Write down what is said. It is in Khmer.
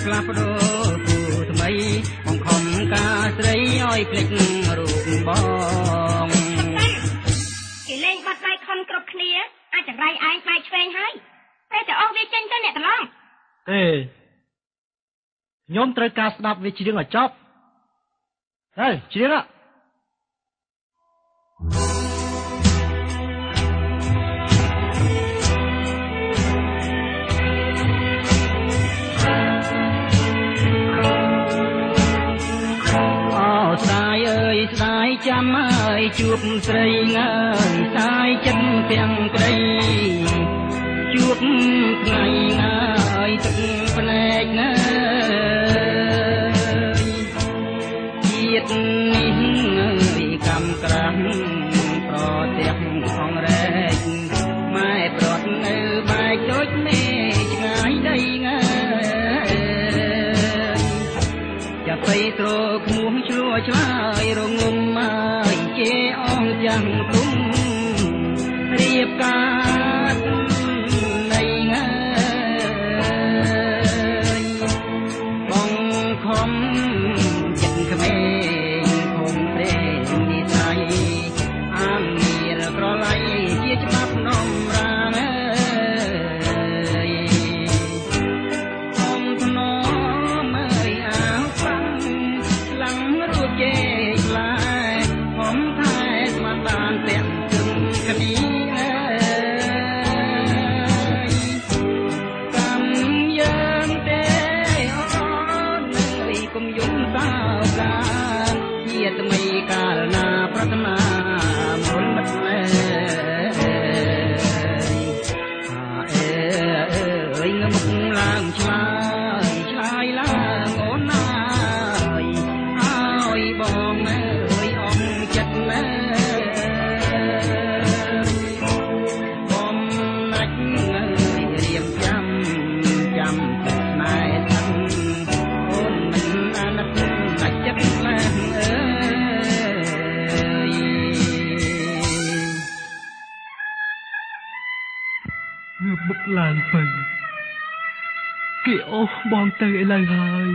ផ្លាស់ប្ដូរគូថ្មីបង្ខំការស្រីឲ្យភ្លេចរូបបងគេលេងបាត់ដៃខំគ្រប់គ្នាអាចចង្រៃឯងបែកឆ្វេងហើយពេលតែអស់វាចេញទៅអ្នកត្រឡងខ្ញុំត្រូវការស្ដាប់វាច្រៀងឲ្យចប់ហើយច្រៀងស្ដាយចាំអើយជួបស្រីងើយស្ដាយចិត្តទាំងក្ដីជួបថ្ងៃងើយទឹកភ្នែកណាជាតិនេះងើយកំក្រាស់ប្រទះអងរែកម៉ែប្រត់នៅបែកដូចមេឆ្ងាយដីងើយចាប់ទៅត្រក្មួងឆ្លួឆ្លើយរងំមកជេអងចាំងគុំរៀបការនៃងើយបងខំចិត្តក្មេងខំព្រេងនិស័យអាមមានក្រឡៃជាច្បាប់នំរាមឡើងពេញគេអូសបងទៅឥឡូវហើយ